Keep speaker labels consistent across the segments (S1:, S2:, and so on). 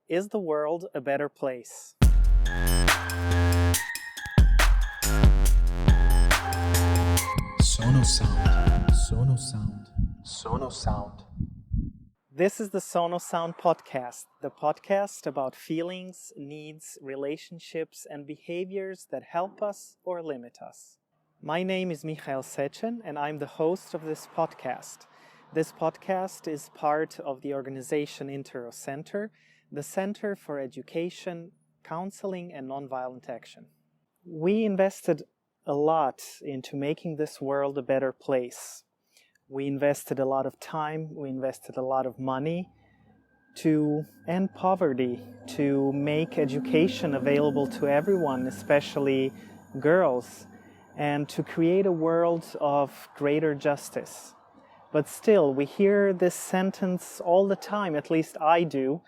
S1: Is the world a better place?
S2: Sound.
S1: This is the Sound podcast, the podcast about feelings, needs, relationships, and behaviors that help us or limit us. My name is Michael Sechen, and I'm the host of this podcast. This podcast is part of the organization Intero Center, the Center for Education, Counseling, and Nonviolent Action. We invested a lot into making this world a better place. We invested a lot of time, we invested a lot of money to end poverty, to make education available to everyone, especially girls, and to create a world of greater justice. But still, we hear this sentence all the time, at least I do,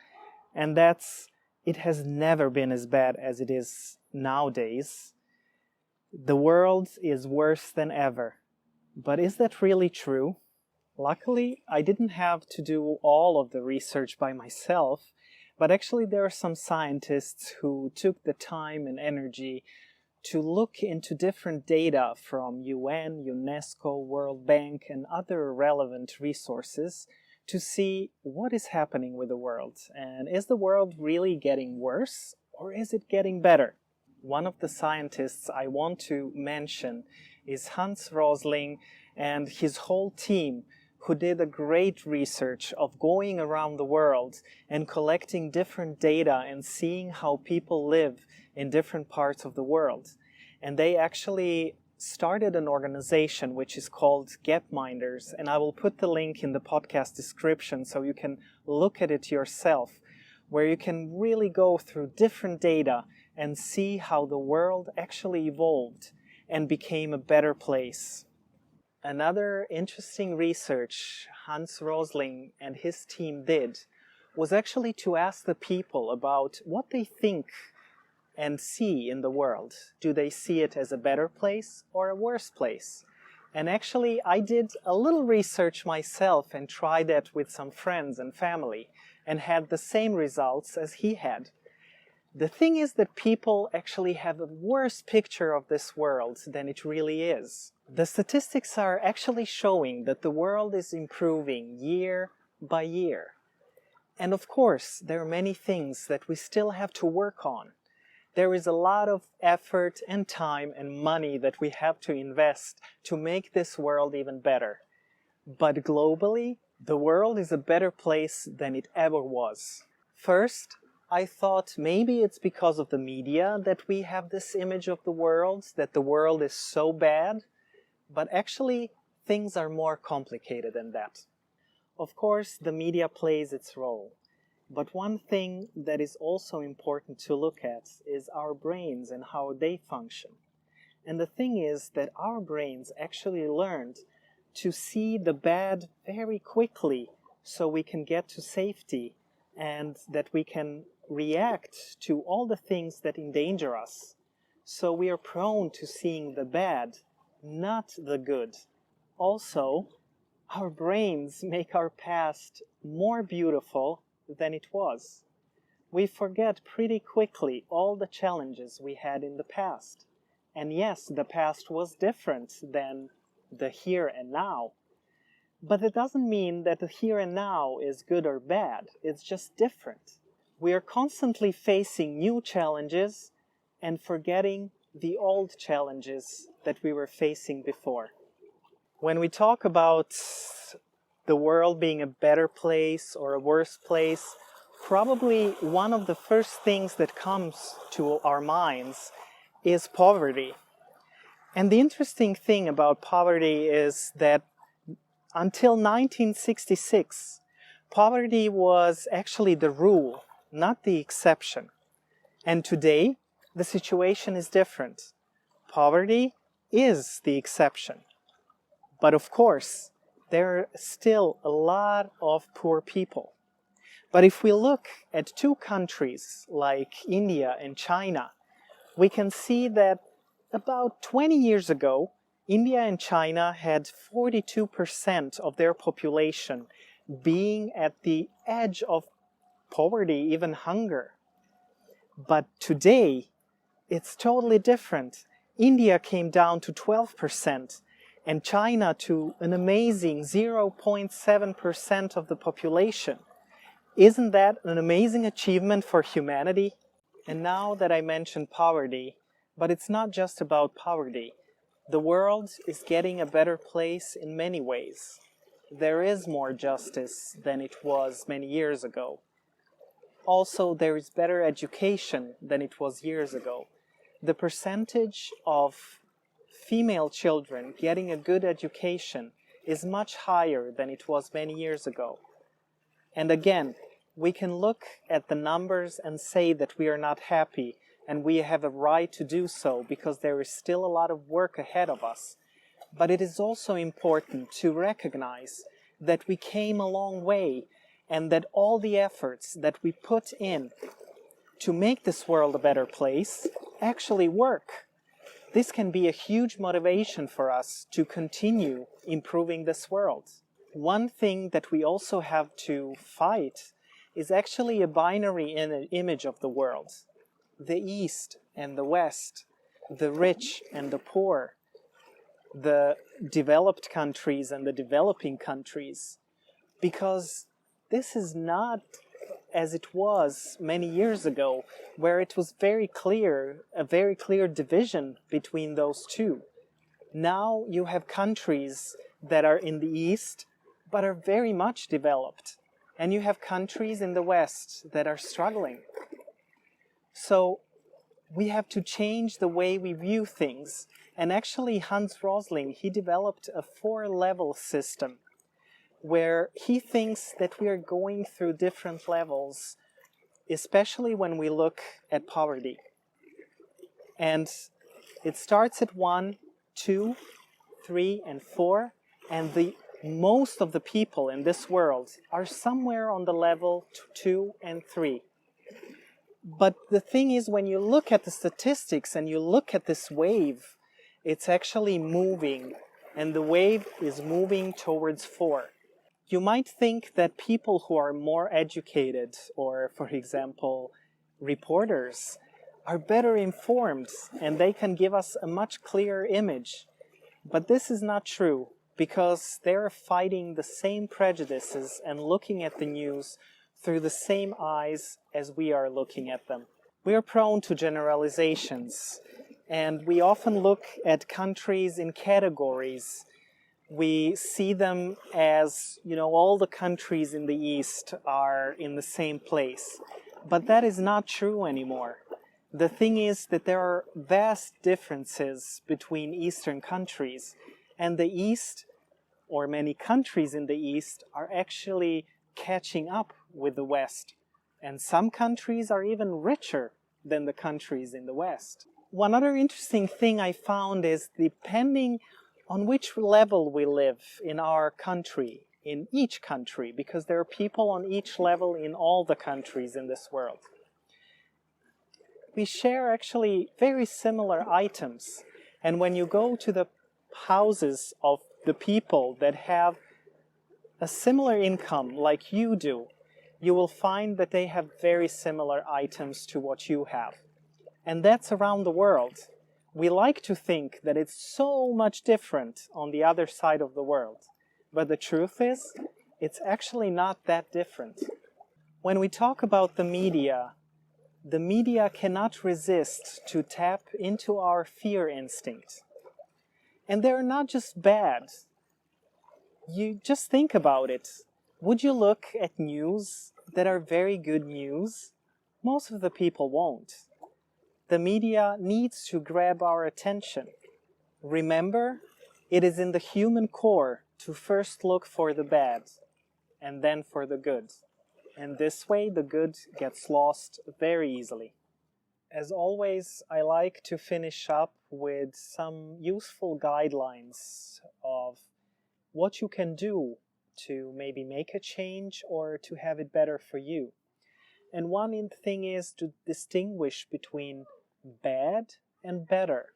S1: and that's, it has never been as bad as it is nowadays. The world is worse than ever. But is that really true? Luckily, I didn't have to do all of the research by myself, but actually there are some scientists who took the time and energy to look into different data from UN, UNESCO, World Bank, and other relevant resources to see what is happening with the world. And is the world really getting worse, or is it getting better? One of the scientists I want to mention is Hans Rosling and his whole team, who did a great research of going around the world and collecting different data and seeing how people live in different parts of the world. And they actually started an organization which is called Gapminders, and I will put the link in the podcast description so you can look at it yourself, where you can really go through different data and see how the world actually evolved and became a better place. Another interesting research Hans Rosling and his team did was actually to ask the people about what they think and see in the world. Do they see it as a better place or a worse place? And actually, I did a little research myself and tried that with some friends and family and had the same results as he had. The thing is that people actually have a worse picture of this world than it really is. The statistics are actually showing that the world is improving year by year. And of course, there are many things that we still have to work on. There is a lot of effort and time and money that we have to invest to make this world even better. But globally, the world is a better place than it ever was. First, I thought maybe it's because of the media that we have this image of the world, that the world is so bad. But actually, things are more complicated than that. Of course, the media plays its role. But one thing that is also important to look at is our brains and how they function. And the thing is that our brains actually learned to see the bad very quickly so we can get to safety and that we can react to all the things that endanger us. So we are prone to seeing the bad, not the good. Also, our brains make our past more beautiful than it was. We forget pretty quickly all the challenges we had in the past. And yes, the past was different than the here and now. But it doesn't mean that the here and now is good or bad. It's just different. We are constantly facing new challenges and forgetting the old challenges that we were facing before. When we talk about the world being a better place or a worse place, probably one of the first things that comes to our minds is poverty. And the interesting thing about poverty is that until 1966, poverty was actually the rule, not the exception. And today, the situation is different. Poverty is the exception. But of course, there are still a lot of poor people. But if we look at two countries like India and China, we can see that about 20 years ago, India and China had 42% of their population being at the edge of poverty, even hunger. But today, it's totally different. India came down to 12%, and China to an amazing 0.7% of the population. Isn't that an amazing achievement for humanity? And now that I mentioned poverty, but it's not just about poverty. The world is getting a better place in many ways. There is more justice than it was many years ago. Also, there is better education than it was years ago. The percentage of female children getting a good education is much higher than it was many years ago. And again, we can look at the numbers and say that we are not happy, and we have a right to do so because there is still a lot of work ahead of us. But it is also important to recognize that we came a long way and that all the efforts that we put in to make this world a better place actually work. This can be a huge motivation for us to continue improving this world. One thing that we also have to fight is actually a binary image of the world. The East and the West, the rich and the poor, the developed countries and the developing countries. Because this is not as it was many years ago, where it was a very clear division between those two. Now you have countries that are in the East, but are very much developed. And you have countries in the West that are struggling. So we have to change the way we view things. And actually Hans Rosling, he developed a 4-level system where he thinks that we are going through different levels, especially when we look at poverty. And it starts at 1, 2, 3, and 4, and most of the people in this world are somewhere on the level 2 and 3. But the thing is, when you look at the statistics and you look at this wave, it's actually moving, and the wave is moving towards 4. You might think that people who are more educated, or for example, reporters, are better informed and they can give us a much clearer image. But this is not true, because they're fighting the same prejudices and looking at the news through the same eyes as we are looking at them. We are prone to generalizations, and we often look at countries in categories. We see them as, all the countries in the East are in the same place. But that is not true anymore. The thing is that there are vast differences between Eastern countries, and the East, or many countries in the East, are actually catching up with the West. And some countries are even richer than the countries in the West. One other interesting thing I found is, depending on which level we live in our country, in each country, because there are people on each level in all the countries in this world, we share actually very similar items. And when you go to the houses of the people that have a similar income like you do, you will find that they have very similar items to what you have. And that's around the world. We like to think that it's so much different on the other side of the world. But the truth is, it's actually not that different. When we talk about the media cannot resist to tap into our fear instinct. And they're not just bad. You just think about it. Would you look at news that are very good news? Most of the people won't. The media needs to grab our attention. Remember, it is in the human core to first look for the bad and then for the good. And this way, the good gets lost very easily. As always, I like to finish up with some useful guidelines of what you can do to maybe make a change or to have it better for you. And one thing is to distinguish between bad and better.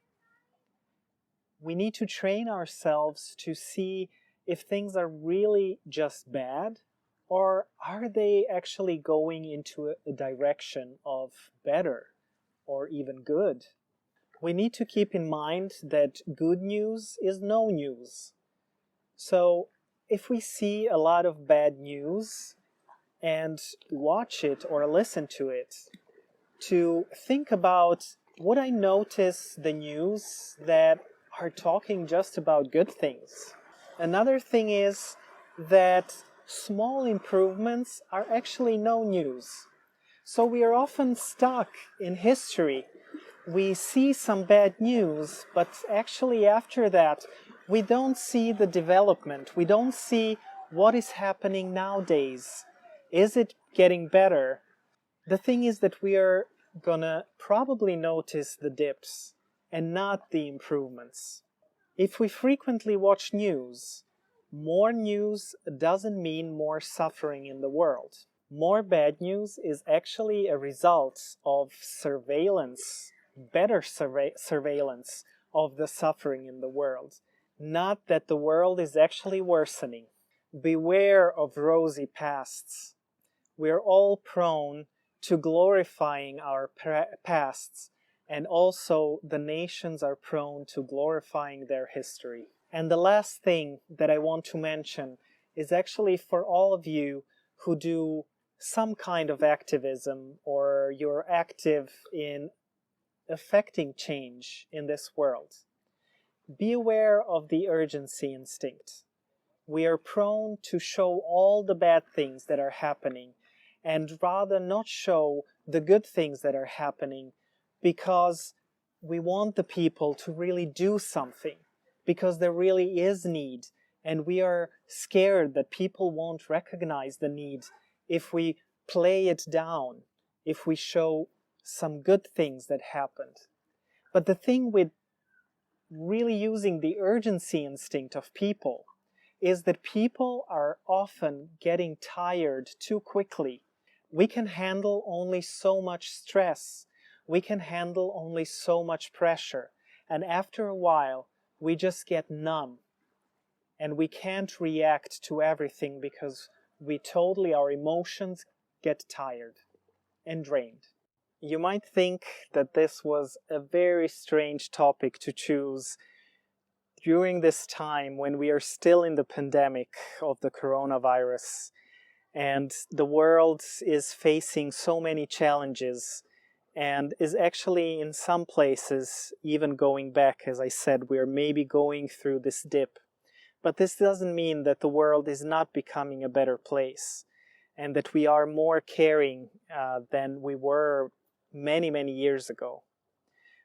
S1: We need to train ourselves to see if things are really just bad Or are they actually going into a direction of better or even good? We need to keep in mind that good news is no news. So if we see a lot of bad news and watch it or listen to it, to think about, would I notice the news that are talking just about good things? Another thing is that small improvements are actually no news. So we are often stuck in history. We see some bad news, but actually after that, we don't see the development. We don't see what is happening nowadays. Is it getting better? The thing is that we are gonna probably notice the dips and not the improvements. If we frequently watch news, more news doesn't mean more suffering in the world. More bad news is actually a result of surveillance, better surveillance of the suffering in the world, not that the world is actually worsening. Beware of rosy pasts. We are all prone to glorifying our pasts, and also the nations are prone to glorifying their history. And the last thing that I want to mention is actually for all of you who do some kind of activism, or you're active in affecting change in this world. Be aware of the urgency instinct. We are prone to show all the bad things that are happening and rather not show the good things that are happening, because we want the people to really do something, because there really is need, and we are scared that people won't recognize the need if we play it down, if we show some good things that happened. But the thing with really using the urgency instinct of people is that people are often getting tired too quickly. We can handle only so much stress. We can handle only so much pressure. And after a while, we just get numb. And we can't react to everything because our emotions get tired and drained. You might think that this was a very strange topic to choose during this time when we are still in the pandemic of the coronavirus, and the world is facing so many challenges and is actually in some places even going back. As I said, we're maybe going through this dip. But this doesn't mean that the world is not becoming a better place and that we are more caring than we were many, many years ago.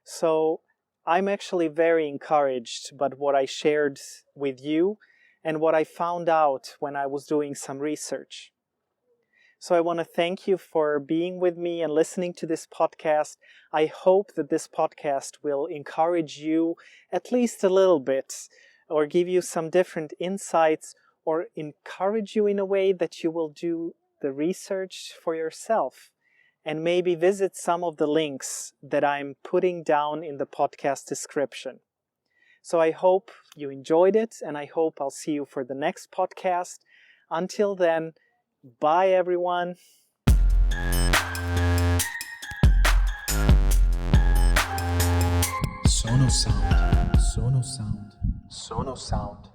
S1: So I'm actually very encouraged by what I shared with you and what I found out when I was doing some research. So I want to thank you for being with me and listening to this podcast. I hope that this podcast will encourage you at least a little bit, or give you some different insights, or encourage you in a way that you will do the research for yourself and maybe visit some of the links that I'm putting down in the podcast description. So I hope you enjoyed it, and I hope I'll see you for the next podcast. Until then, bye everyone.
S2: Sono sound.